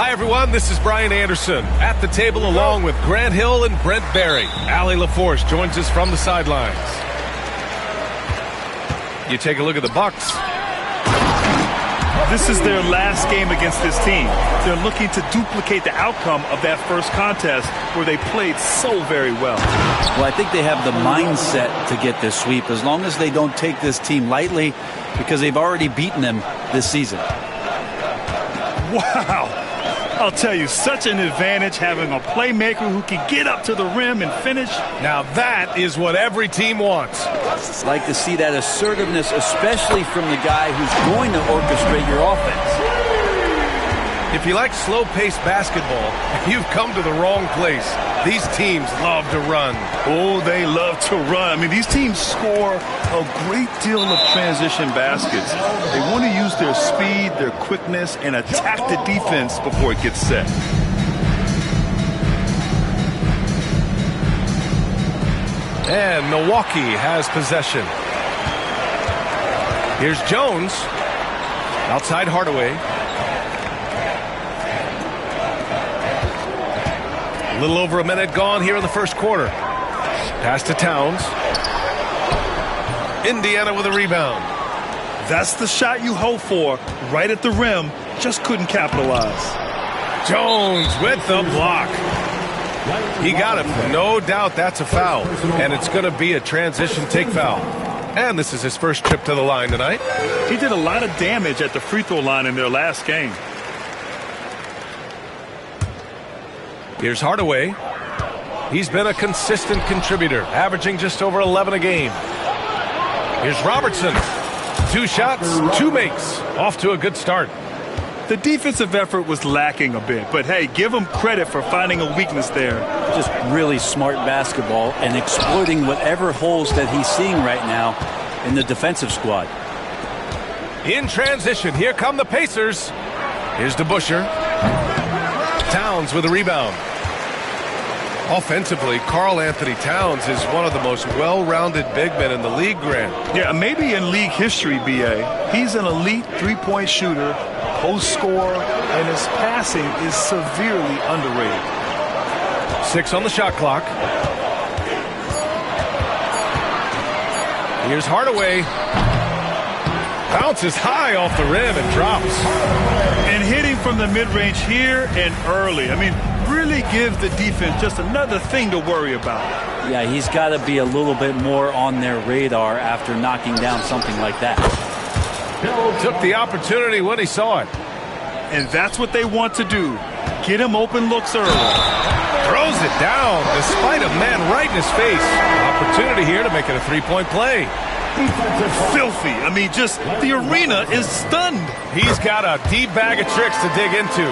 Hi, everyone. This is Brian Anderson at the table along with Grant Hill and Brent Barry. Allie LaForce joins us from the sidelines. You take a look at the Bucks. This is their last game against this team. They're looking to duplicate the outcome of that first contest where they played so very well. Well, I think they have the mindset to get this sweep as long as they don't take this team lightly because they've already beaten them this season. Wow. I'll tell you, such an advantage having a playmaker who can get up to the rim and finish. Now that is what every team wants. Like to see that assertiveness, especially from the guy who's going to orchestrate your offense. If you like slow-paced basketball, you've come to the wrong place. These teams love to run. Oh, they love to run. I mean, these teams score a great deal of transition baskets. They want to use their speed, their quickness, and attack the defense before it gets set. And Milwaukee has possession. Here's Jones. Outside Hardaway. A little over a minute gone here in the first quarter. Pass to Towns. Indiana with a rebound. That's the shot you hope for, right at the rim. Just couldn't capitalize. Jones with the block. He got it. No doubt that's a foul. And it's going to be a transition take foul. And this is his first trip to the line tonight. He did a lot of damage at the free throw line in their last game. Here's Hardaway. He's been a consistent contributor, averaging just over 11 a game. Here's Robertson. 2 shots, 2 makes. Off to a good start. The defensive effort was lacking a bit, but hey, give him credit for finding a weakness there. Just really smart basketball and exploiting whatever holes that he's seeing right now in the defensive squad. In transition, here come the Pacers. Here's DeBusschere. Towns with a rebound. Offensively, Karl Anthony Towns is one of the most well-rounded big men in the league, Grant. Yeah, maybe in league history, B.A. He's an elite three-point shooter, post scorer, and his passing is severely underrated. 6 on the shot clock. Here's Hardaway. Bounces high off the rim and drops. And hitting from the mid-range here and early. I mean, really give the defense just another thing to worry about. Yeah, he's got to be a little bit more on their radar after knocking down something like that. Took the opportunity when he saw it. And that's what they want to do. Get him open looks early. Throws it down despite a man right in his face. Opportunity here to make it a three-point play. Filthy. I mean, just the arena is stunned. He's got a deep bag of tricks to dig into.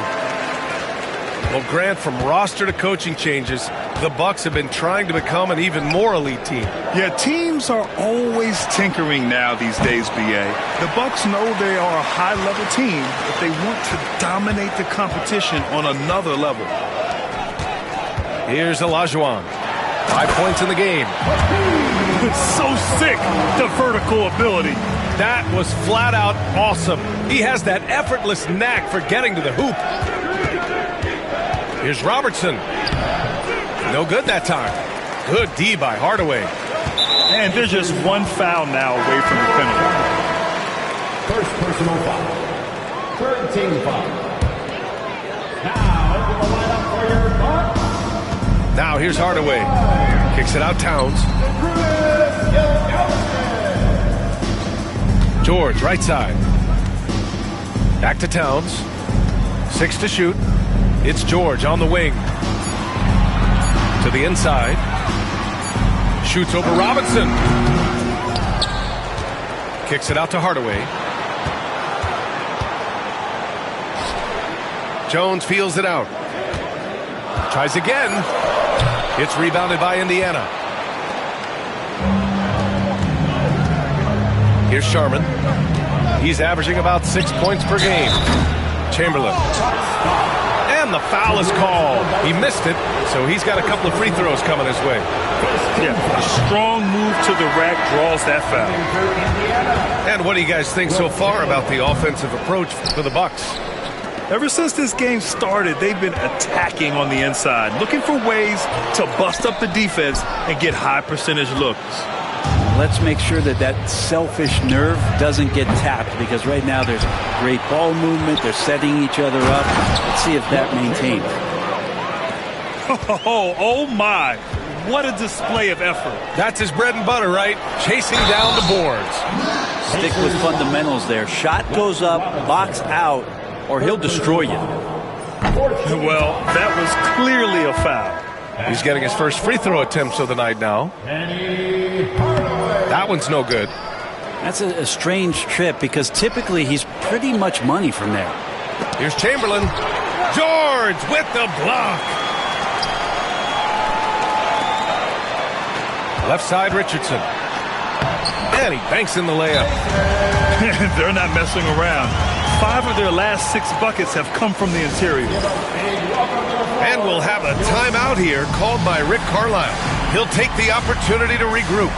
Well, Grant, from roster to coaching changes, the Bucks have been trying to become an even more elite team. Yeah, teams are always tinkering now these days, B.A. The Bucks know they are a high-level team, but they want to dominate the competition on another level. Here's Olajuwon. 5 points in the game. So sick, the vertical ability. That was flat out awesome. He has that effortless knack for getting to the hoop. Here's Robertson. No good that time. Good D by Hardaway. And they're just one foul now away from the penalty. First personal foul. Third team foul. Now into the lineup for your Bucks. Now here's Hardaway. Kicks it out Towns. George, right side. Back to Towns. 6 to shoot. It's George on the wing. To the inside. Shoots over Robinson. Kicks it out to Hardaway. Jones feels it out. Tries again. It's rebounded by Indiana. Here's Sharman. He's averaging about 6 points per game. Chamberlain. And the foul is called. He missed it, so he's got a couple of free throws coming his way. Yeah, a strong move to the rack draws that foul. And what do you guys think so far about the offensive approach for the Bucks? Ever since this game started, they've been attacking on the inside, looking for ways to bust up the defense and get high percentage looks. Let's make sure that that selfish nerve doesn't get tapped, because right now there's great ball movement. They're setting each other up. Let's see if that maintains. Oh my. What a display of effort. That's his bread and butter, right? Chasing down the boards. Stick with fundamentals there. Shot goes up, box out, or he'll destroy you. Well, that was clearly a foul. He's getting his first free throw attempts of the night now. That one's no good. That's a strange trip, because typically he's pretty much money from there. Here's Chamberlain. George with the block. Left side, Richardson. And he banks in the layup. They're not messing around. 5 of their last 6 buckets have come from the interior. And we'll have a timeout here called by Rick Carlisle. He'll take the opportunity to regroup.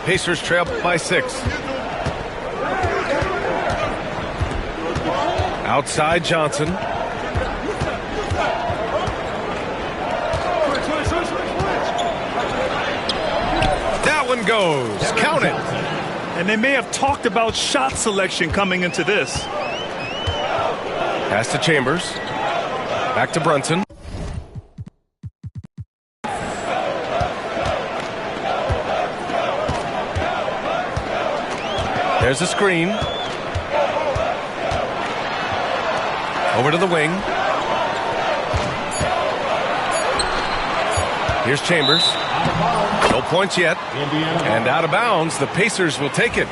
Pacers trail by 6. Outside Johnson. That one goes. Count it. And they may have talked about shot selection coming into this. Pass to Chambers. Back to Brunson. There's a screen. Over to the wing. Here's Chambers. No points yet. And out of bounds, the Pacers will take it.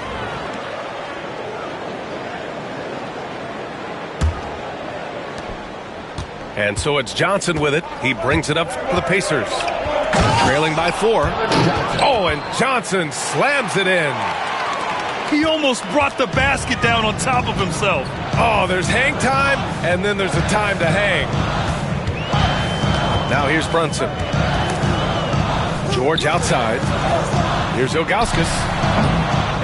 And so it's Johnson with it. He brings it up for the Pacers. Trailing by 4. Oh, and Johnson slams it in. He almost brought the basket down on top of himself. Oh, there's hang time, and then there's a time to hang. Now here's Brunson. George outside. Here's Ilgauskas.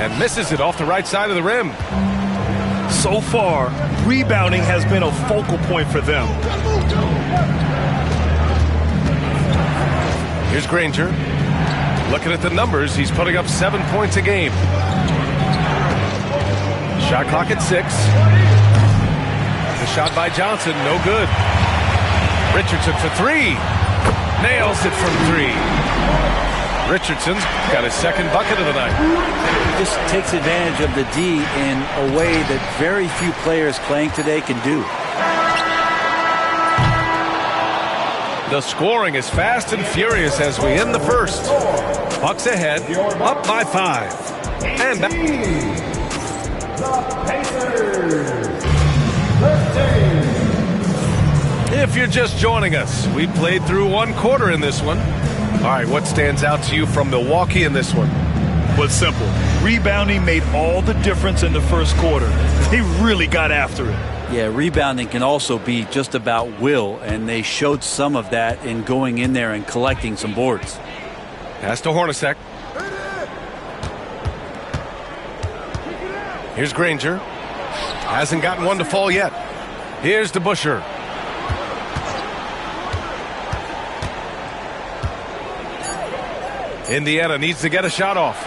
And misses it off the right side of the rim. So far, rebounding has been a focal point for them. Here's Granger. Looking at the numbers, he's putting up 7 points a game. Shot clock at 6. The shot by Johnson, no good. Richardson for 3. Nails it from 3. Richardson's got his second bucket of the night. He just takes advantage of the D in a way that very few players playing today can do. The scoring is fast and furious as we end the first. Bucks ahead, up by 5. And back. If you're just joining us, we played through 1 quarter in this one. All right, what stands out to you from Milwaukee in this one? But simple. Rebounding made all the difference in the first quarter. They really got after it. Yeah, rebounding can also be just about will, and they showed some of that in going in there and collecting some boards. Pass to Hornacek. Here's Granger. Hasn't gotten one to fall yet. Here's DeBusschere. Indiana needs to get a shot off.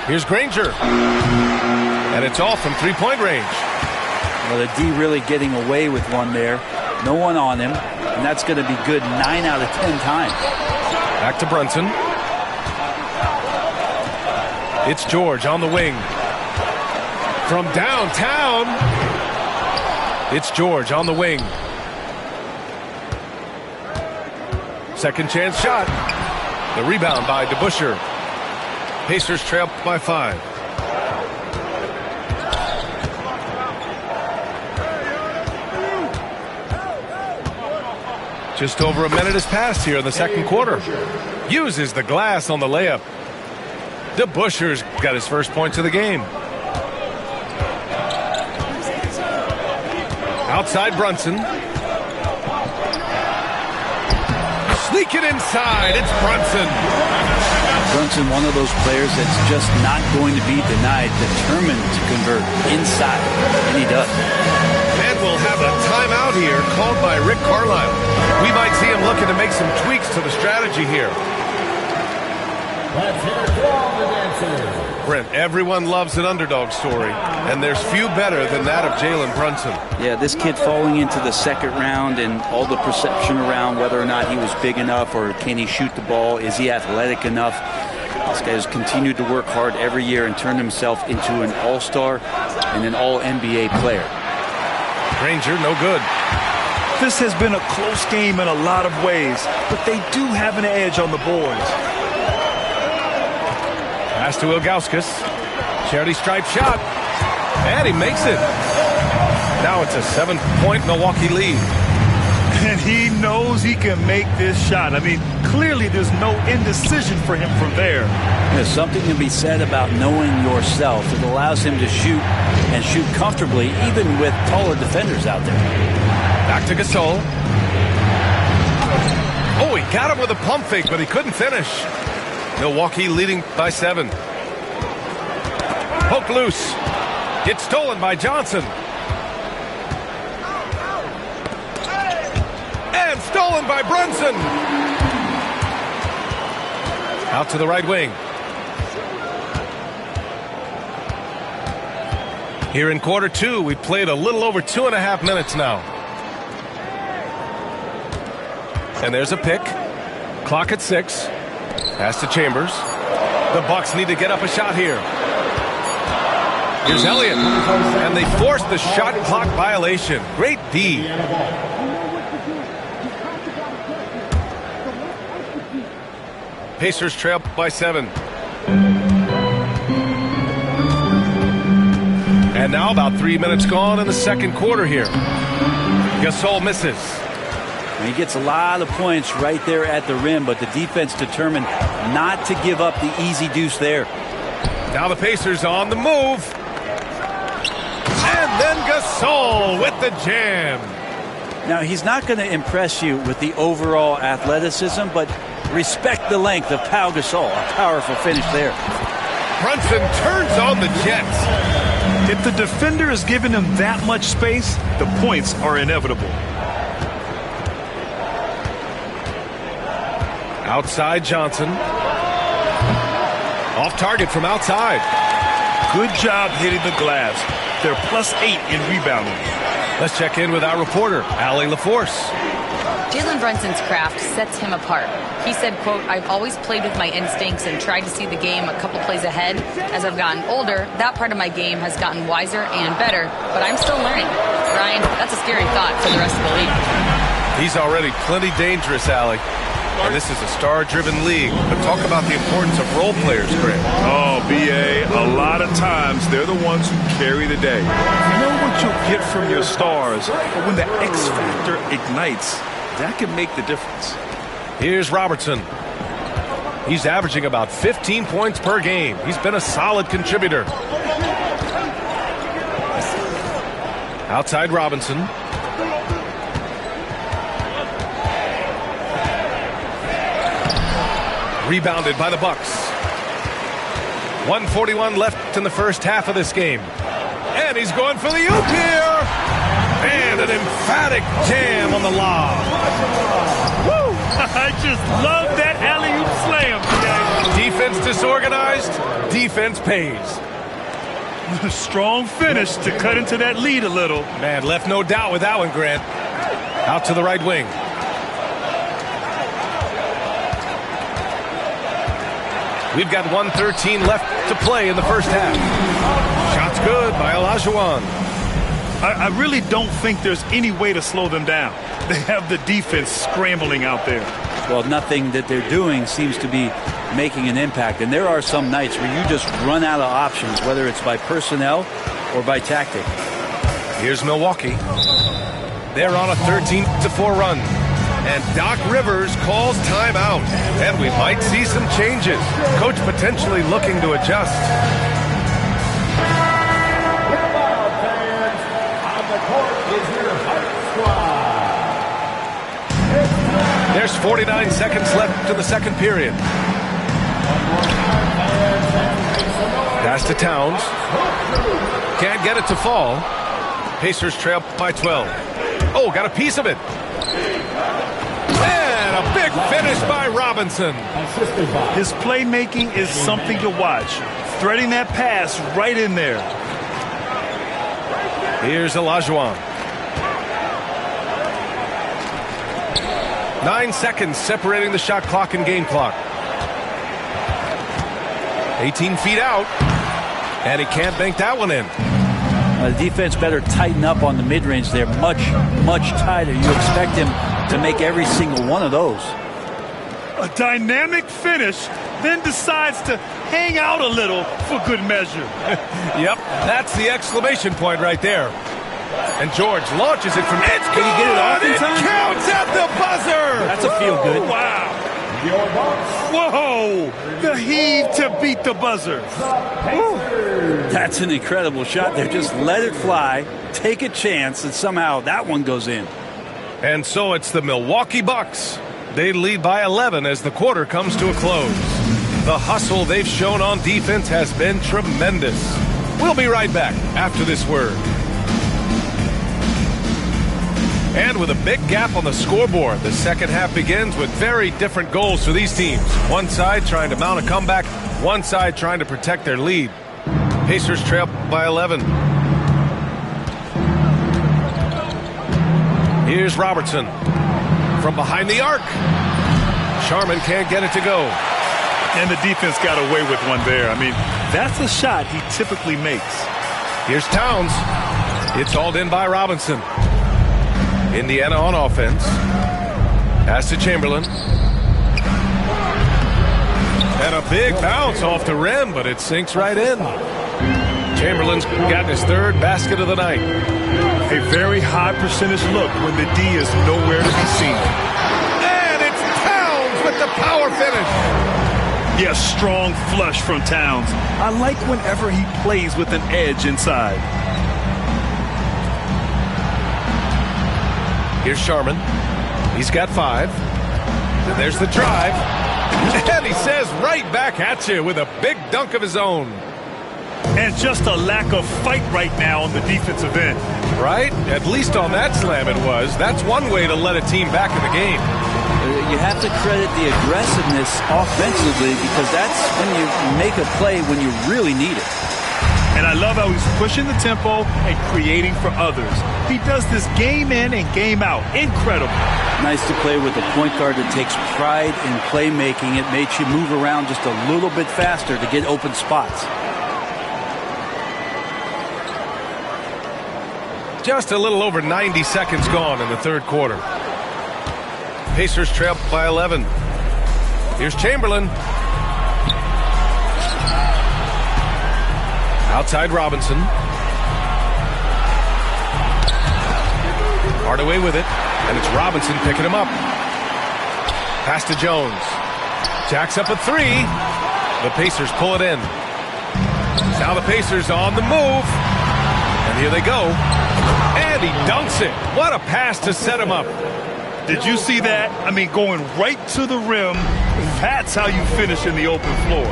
Here's Granger. And it's off from 3-point range. Well, the D really getting away with one there. No one on him. And that's going to be good 9 out of 10 times. Back to Brunson. It's George on the wing. From downtown. It's George on the wing. Second chance shot. The rebound by DeBusschere. Pacers trail by 5. Just over a minute has passed here in the second quarter. Uses the glass on the layup. DeBusschere's got his first points of the game. Outside Brunson. Sneak it inside. It's Brunson. Brunson, one of those players that's just not going to be denied, determined to convert inside, and he does. And we'll have a timeout here called by Rick Carlisle. We might see him looking to make some tweaks to the strategy here. Let's hear it from the dancers. Brent, everyone loves an underdog story, and there's few better than that of Jalen Brunson. Yeah, this kid falling into the second round and all the perception around whether or not he was big enough or can he shoot the ball, is he athletic enough? This guy has continued to work hard every year and turned himself into an all-star and an all-NBA player. Granger, no good. This has been a close game in a lot of ways, but they do have an edge on the boards. Pass to Ilgauskas. Charity stripe shot. And he makes it. Now it's a 7-point Milwaukee lead. And he knows he can make this shot. I mean, clearly there's no indecision for him from there. There's something to be said about knowing yourself. It allows him to shoot and shoot comfortably, even with taller defenders out there. Back to Gasol. Oh, he got him with a pump fake, but he couldn't finish. Milwaukee leading by 7. Poke loose. Gets stolen by Johnson. And stolen by Brunson. Out to the right wing. Here in quarter 2, we played a little over 2.5 minutes now. And there's a pick. Clock at 6. Pass to Chambers. The Bucks need to get up a shot here. Here's Elliott. And they force the shot clock violation. Great D. Pacers trail by 7. And now about 3 minutes gone in the second quarter here. Gasol misses. He gets a lot of points right there at the rim, but the defense determined not to give up the easy deuce there. Now the Pacers on the move. And then Gasol with the jam. Now, he's not going to impress you with the overall athleticism, but respect the length of Pau Gasol. A powerful finish there. Brunson turns on the Jets. If the defender is giving him that much space, the points are inevitable. Outside Johnson. Off target from outside. Good job hitting the glass. They're +8 in rebounding. Let's check in with our reporter, Allie LaForce. Jalen Brunson's craft sets him apart. He said, quote, "I've always played with my instincts and tried to see the game a couple plays ahead. As I've gotten older, that part of my game has gotten wiser and better, but I'm still learning." Ryan, that's a scary thought for the rest of the league. He's already plenty dangerous, Allie. And this is a star-driven league. But talk about the importance of role players, Grant. Oh, B.A., a lot of times they're the ones who carry the day. You know what you'll get from your stars, but when the X factor ignites, that can make the difference. Here's Robertson. He's averaging about 15 points per game. He's been a solid contributor. Outside Robinson. Rebounded by the Bucks. 1:41 left in the first half of this game. And he's going for the oop here. And an emphatic jam on the lob. Woo! I just love that alley-oop slam. Defense disorganized. Defense pays. Strong finish to cut into that lead a little. Man, left no doubt with that one, Grant. Out to the right wing. We've got 1:13 left to play in the first half. Shots good by Olajuwon. I really don't think there's any way to slow them down. They have the defense scrambling out there. Well, nothing that they're doing seems to be making an impact. And there are some nights where you just run out of options, whether it's by personnel or by tactic. Here's Milwaukee. They're on a 13-4 run. And Doc Rivers calls timeout. And we might see some changes. Coach potentially looking to adjust. On the court is your There's 49 seconds left in the second period. Pass to Towns. Can't get it to fall. Pacers trail by 12. Oh, got a piece of it. And a big finish by Robinson. His playmaking is something to watch. Threading that pass right in there. Here's Olajuwon. 9 seconds separating the shot clock and game clock. 18 feet out. And he can't bank that one in. The defense better tighten up on the mid-range there. Much tighter. You expect him to make every single one of those. A dynamic finish, then decides to hang out a little for good measure. Yep, that's the exclamation point right there. And George launches it from... It's Can he get it off in time? It counts at the buzzer! That's a feel good. Wow. Whoa! The heave to beat the buzzer. That's an incredible shot there. Just let it fly, take a chance, and somehow that one goes in. And so it's the Milwaukee Bucks. They lead by 11 as the quarter comes to a close. The hustle they've shown on defense has been tremendous. We'll be right back after this word. And with a big gap on the scoreboard, the second half begins with very different goals for these teams. One side trying to mount a comeback, one side trying to protect their lead. Pacers trail by 11. Here's Robertson from behind the arc. Sharman can't get it to go. And the defense got away with one there. I mean, that's a shot he typically makes. Here's Towns. It's hauled in by Robinson. Indiana on offense. Pass to Chamberlain. And a big bounce off the rim, but it sinks right in. Chamberlain's gotten his third basket of the night. A very high percentage look when the D is nowhere to be seen. And it's Towns with the power finish. Yeah, strong flush from Towns. I like whenever he plays with an edge inside. Here's Sharman. He's got 5. Then there's the drive. And he says right back at you with a big dunk of his own. And just a lack of fight right now on the defensive end. Right? At least on that slam it was. That's one way to let a team back in the game. You have to credit the aggressiveness offensively because that's when you make a play when you really need it. And I love how he's pushing the tempo and creating for others. He does this game in and game out. Incredible. Nice to play with a point guard that takes pride in playmaking. It makes you move around just a little bit faster to get open spots. Just a little over 90 seconds gone in the third quarter. Pacers trail by 11. Here's Chamberlain. Outside Robinson. Hardaway with it, and it's Robinson picking him up. Pass to Jones. Jacks up a 3. The Pacers pull it in. Now the Pacers on the move. And here they go. And he dunks it. What a pass to set him up. Did you see that? I mean, going right to the rim. That's how you finish in the open floor.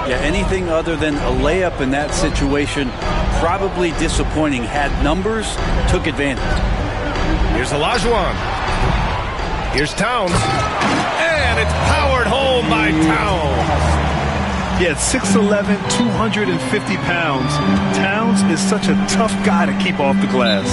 Yeah, anything other than a layup in that situation, probably disappointing. Had numbers, took advantage. Here's Olajuwon. Here's Towns. And it's powered home by Towns. Yeah, 6'11", 250 pounds. Towns is such a tough guy to keep off the glass.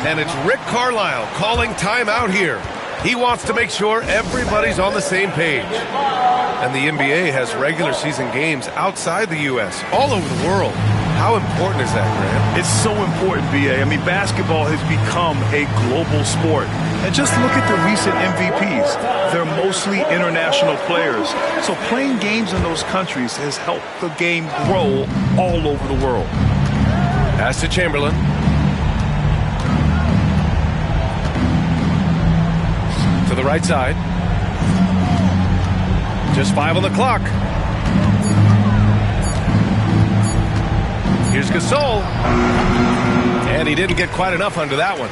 And it's Rick Carlisle calling timeout here. He wants to make sure everybody's on the same page. And the NBA has regular season games outside the U.S., all over the world. How important is that, Grant? It's so important, B.A. I mean, basketball has become a global sport. And just look at the recent MVPs. They're mostly international players. So playing games in those countries has helped the game grow all over the world. Pass to Chamberlain. To the right side. Just 5 on the clock. Here's Gasol. And he didn't get quite enough under that one.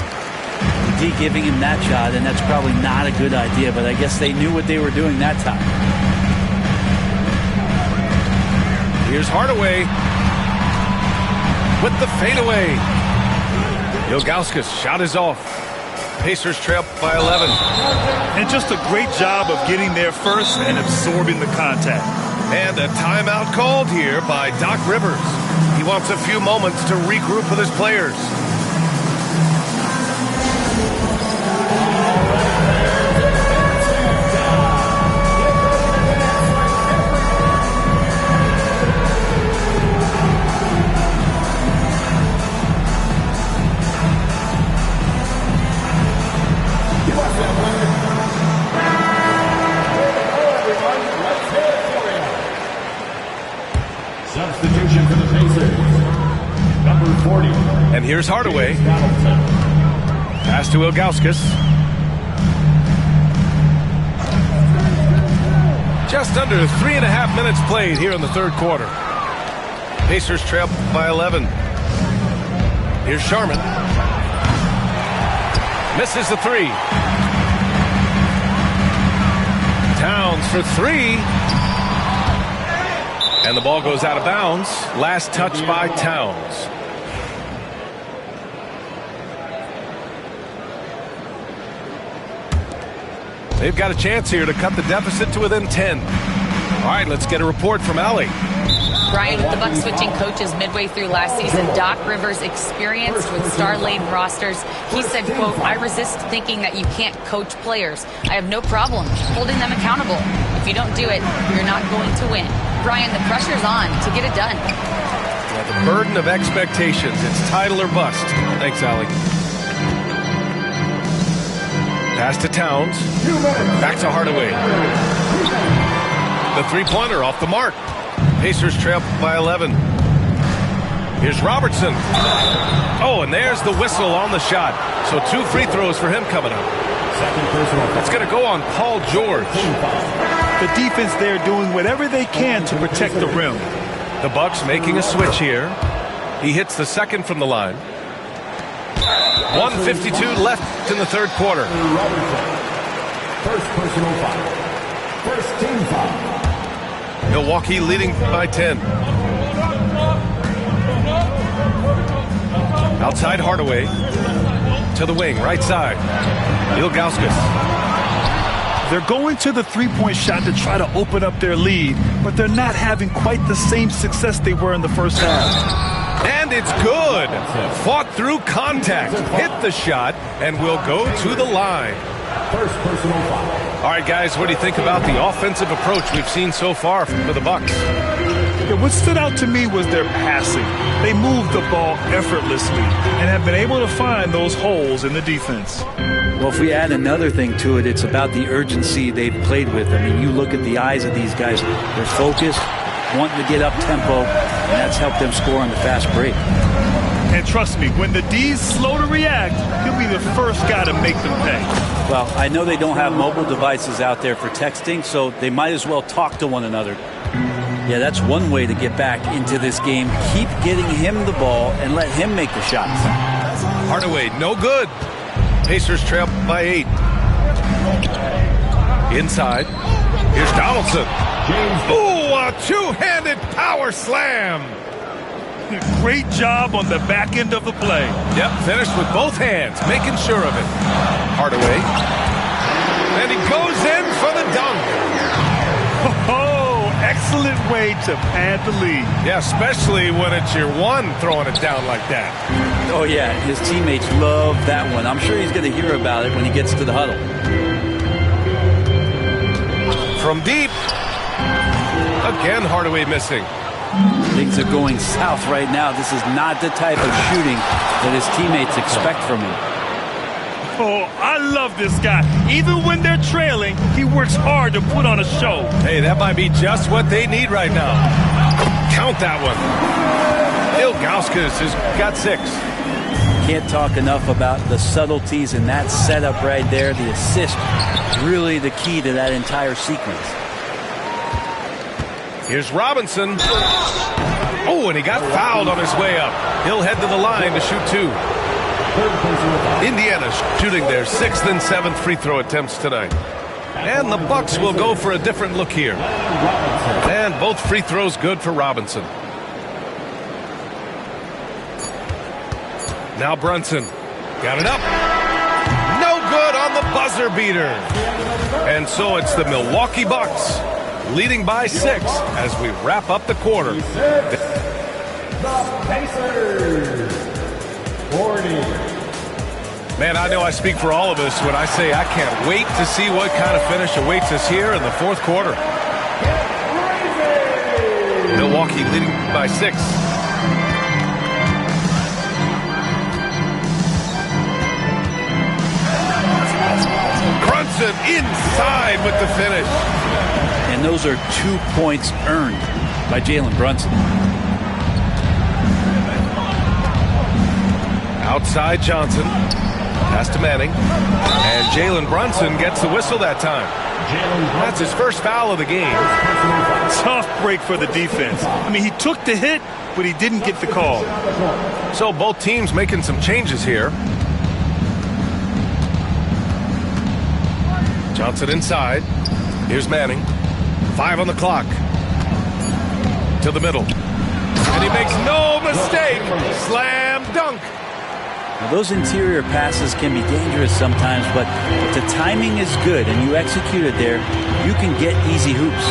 D giving him that shot, and that's probably not a good idea, but I guess they knew what they were doing that time. Here's Hardaway with the fadeaway. Ilgauskas shot is off. Pacers trail by 11. And just a great job of getting there first and absorbing the contact. And a timeout called here by Doc Rivers. He wants a few moments to regroup with his players. Substitution for the Pacers. Number 40. And here's Hardaway. Pass to Ilgauskas. Just under 3.5 minutes played here in the third quarter. Pacers trail by 11. Here's Sharman. Misses the three. Towns for three. And the ball goes out of bounds. Last touch by Towns. They've got a chance here to cut the deficit to within 10. All right, let's get a report from Allie. Brian, with the Bucks switching coaches midway through last season, Doc Rivers, experienced with star-laden rosters, he said, quote, "I resist thinking that you can't coach players. I have no problem holding them accountable. If you don't do it, you're not going to win." Brian, the pressure's on to get it done. Yeah, the burden of expectations. It's title or bust. Thanks, Allie. Pass to Towns. Back to Hardaway. The three-pointer off the mark. Pacers trail by 11. Here's Robertson. Oh, and there's the whistle on the shot. So 2 free throws for him coming up. Second personal. That's going to go on Paul George. The defense there doing whatever they can to protect the rim. The Bucks making a switch here. He hits the second from the line. 1:52 left in the third quarter. First personal foul. First team foul. Milwaukee leading by 10. Outside Hardaway. To the wing, right side. Ilgauskas. They're going to the three-point shot to try to open up their lead, but they're not having quite the same success they were in the first half. And it's good. Fought through contact. Hit the shot and will go to the line. First personal foul. All right, guys, what do you think about the offensive approach we've seen so far for the Bucks? Yeah, what stood out to me was their passing. They moved the ball effortlessly and have been able to find those holes in the defense. Well, if we add another thing to it, it's about the urgency they've played with. I mean, you look at the eyes of these guys. They're focused, wanting to get up tempo, and that's helped them score on the fast break. And trust me, when the D's slow to react, he'll be the first guy to make them pay. Well, I know they don't have mobile devices out there for texting, so they might as well talk to one another. Yeah, that's one way to get back into this game. Keep getting him the ball and let him make the shots. Hardaway, no good. Pacers trail by 8. Inside. Here's Donaldson. Ooh, a two-handed power slam. Great job on the back end of the play. Yep, finished with both hands, making sure of it. Hardaway. And he goes in for the dunk. Oh, excellent way to pad the lead. Yeah, especially when it's your one throwing it down like that. Oh, yeah, his teammates love that one. I'm sure he's going to hear about it when he gets to the huddle. From deep. Again, Hardaway missing. Things are going south right now. This is not the type of shooting that his teammates expect from him. Oh, I love this guy. Even when they're trailing, he works hard to put on a show. Hey, that might be just what they need right now. Count that one. Ilgauskas has got 6. Can't talk enough about the subtleties in that setup right there. The assist, really the key to that entire sequence. Here's Robinson. Oh, and he got fouled on his way up. He'll head to the line to shoot 2. Indiana shooting their 6th and 7th free throw attempts tonight. And the Bucks will go for a different look here. And both free throws good for Robinson. Now Brunson. Got it up. No good on the buzzer beater. And so it's the Milwaukee Bucks leading by 6 as we wrap up the quarter. The Pacers, 40. Man, I know I speak for all of us when I say I can't wait to see what kind of finish awaits us here in the 4th quarter. Milwaukee leading by 6. Brunson inside with the finish. And those are 2 points earned by Jalen Brunson. Outside Johnson. Pass to Manning. And Jalen Brunson gets the whistle that time. That's his first foul of the game. Tough break for the defense. I mean, he took the hit, but he didn't get the call. So both teams making some changes here. Johnson inside. Here's Manning. 5 on the clock. To the middle. And he makes no mistake. Slam dunk. Now, those interior passes can be dangerous sometimes, but if the timing is good and you execute it there, you can get easy hoops.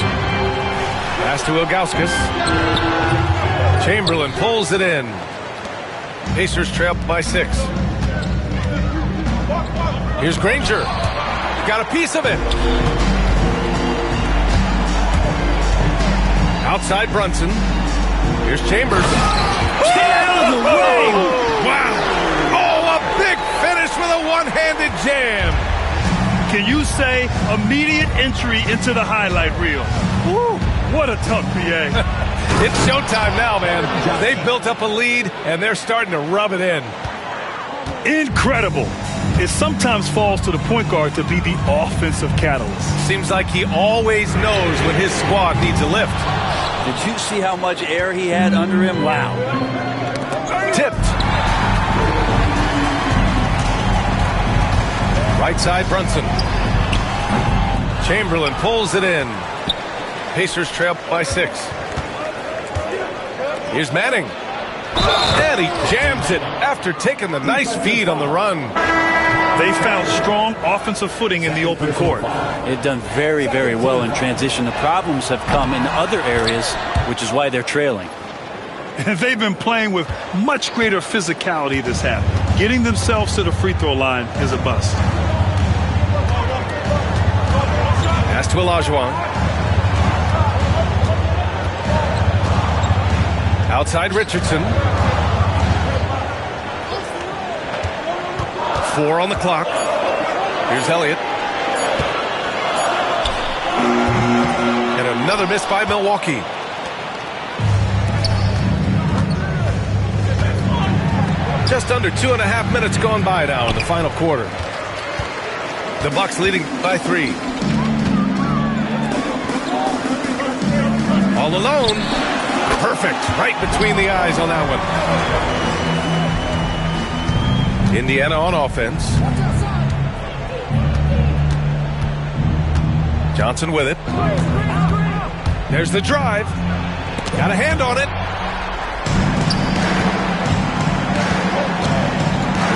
Pass to Ilgauskas. Chamberlain pulls it in. Pacers trail by 6. Here's Granger. Got a piece of it. Outside Brunson. Here's Chambers. Stay out of the way! Wow. Oh, a big finish with a one-handed jam. Can you say immediate entry into the highlight reel? Woo, what a tough PA. It's showtime now, man. They've built up a lead, and they're starting to rub it in. Incredible. It sometimes falls to the point guard to be the offensive catalyst. Seems like he always knows when his squad needs a lift. Did you see how much air he had under him? Wow. Tipped. Right side Brunson. Chamberlain pulls it in. Pacers trail by 6. Here's Manning. And he jams it after taking the nice feed on the run. They found strong offensive footing in the open court. They've done very, very well in transition. The problems have come in other areas, which is why they're trailing. And they've been playing with much greater physicality this half. Getting themselves to the free throw line is a bust. Pass to Olajuwon. Outside Richardson. 4 on the clock. Here's Elliott. And another miss by Milwaukee. Just under 2.5 minutes gone by now in the final quarter. The Bucks leading by 3. All alone. Perfect. Right between the eyes on that one. Indiana on offense. Johnson with it. There's the drive. Got a hand on it.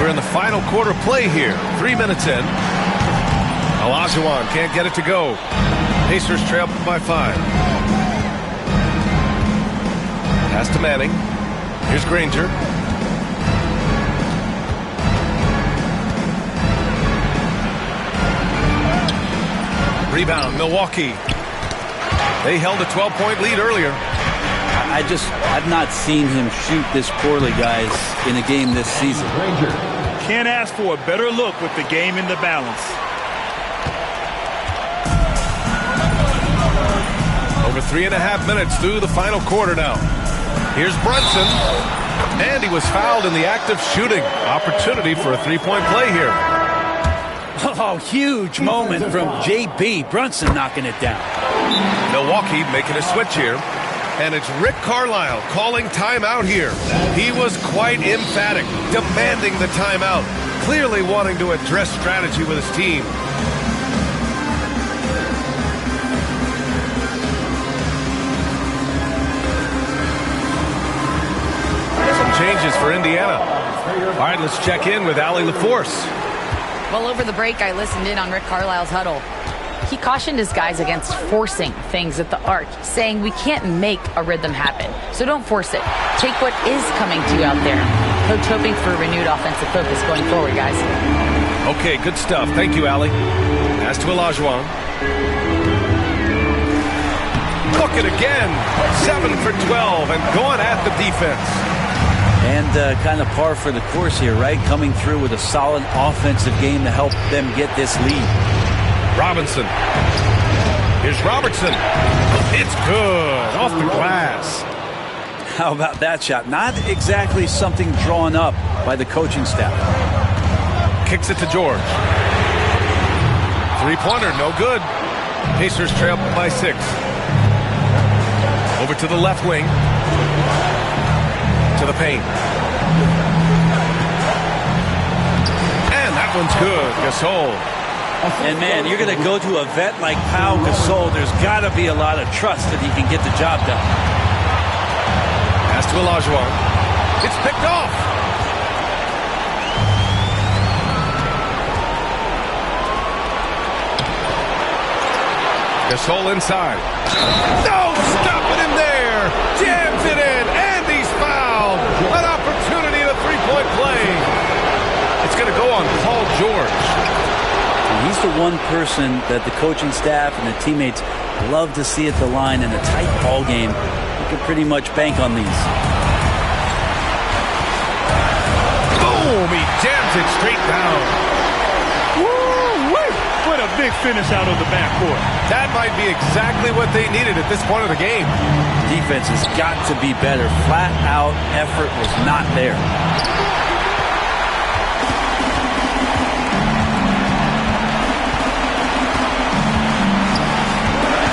We're in the final quarter play here. 3 minutes in. Olajuwon can't get it to go. Pacers trail by 5. Pass to Manning. Here's Granger. Rebound, Milwaukee. They held a 12-point lead earlier. I've not seen him shoot this poorly, guys, in a game this season. Can't ask for a better look with the game in the balance. Over 3.5 minutes through the final quarter now. Here's Brunson. And he was fouled in the act of shooting. Opportunity for a 3-point play here. Oh, huge moment from JB. Brunson knocking it down. Milwaukee making a switch here. And it's Rick Carlisle calling timeout here. He was quite emphatic, demanding the timeout, clearly wanting to address strategy with his team. Some changes for Indiana. All right, let's check in with Allie LaForce. Well, over the break, I listened in on Rick Carlisle's huddle. He cautioned his guys against forcing things at the arc, saying we can't make a rhythm happen, so don't force it. Take what is coming to you out there. Coach hoping for a renewed offensive focus going forward, guys. Okay, good stuff. Thank you, Allie. Pass to Olajuwon. Look it again. 7 for 12 and going at the defense. And kind of par for the course here, right? Coming through with a solid offensive game to help them get this lead. Robinson. Here's Robertson. It's good. Off the glass. How about that shot? Not exactly something drawn up by the coaching staff. Kicks it to George. Three-pointer, no good. Pacers trail by 6. Over to the left wing. To the paint. And that one's good. Gasol. And, man, you're going to go to a vet like Pau Gasol. There's got to be a lot of trust that he can get the job done. Pass to Olajuwon. It's picked off. Gasol inside. No, stopping him there. Jams it in, and he's fouled. An opportunity in a three-point play. It's going to go on Paul George. He's the one person that the coaching staff and the teammates love to see at the line in a tight ball game. You can pretty much bank on these. Boom! He jams it straight down. Woo-wee! What a big finish out of the backcourt. That might be exactly what they needed at this point of the game. Defense has got to be better. Flat out effort was not there.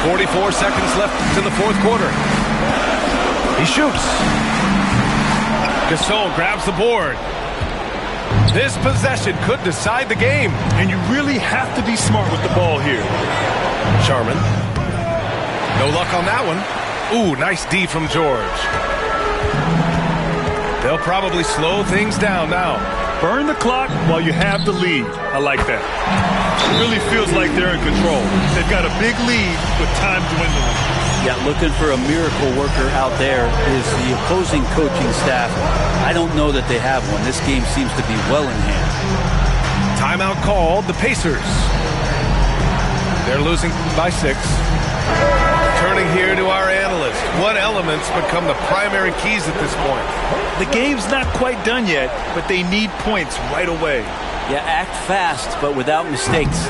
44 seconds left in the fourth quarter. He shoots. Gasol grabs the board. This possession could decide the game. And you really have to be smart with the ball here. Sharman. No luck on that one. Ooh, nice D from George. They'll probably slow things down now. Burn the clock while you have the lead. I like that. It really feels like they're in control. They've got a big lead with time dwindling. Yeah, looking for a miracle worker out there is the opposing coaching staff. I don't know that they have one. This game seems to be well in hand. Timeout called. The Pacers. They're losing by 6. Turning here to our analyst. What elements become the primary keys at this point? The game's not quite done yet, but they need points right away. Yeah, act fast, but without mistakes.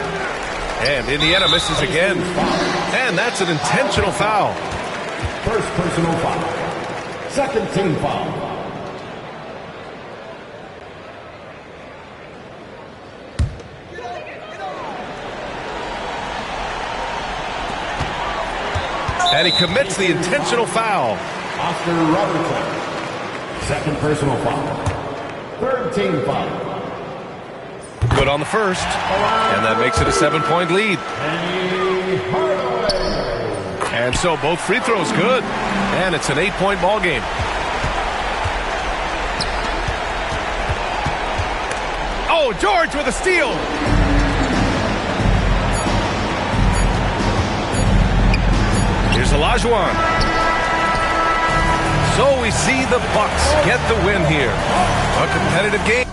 And Indiana misses again. And that's an intentional foul. First personal foul. Second team foul. And he commits the intentional foul. Oscar Robertson. Second personal foul. Third team foul. Good on the first. And that makes it a 7-point lead. And so both free throws good. And it's an 8-point ball game. Oh, George with a steal. Here's Olajuwon. So we see the Bucks get the win here. A competitive game.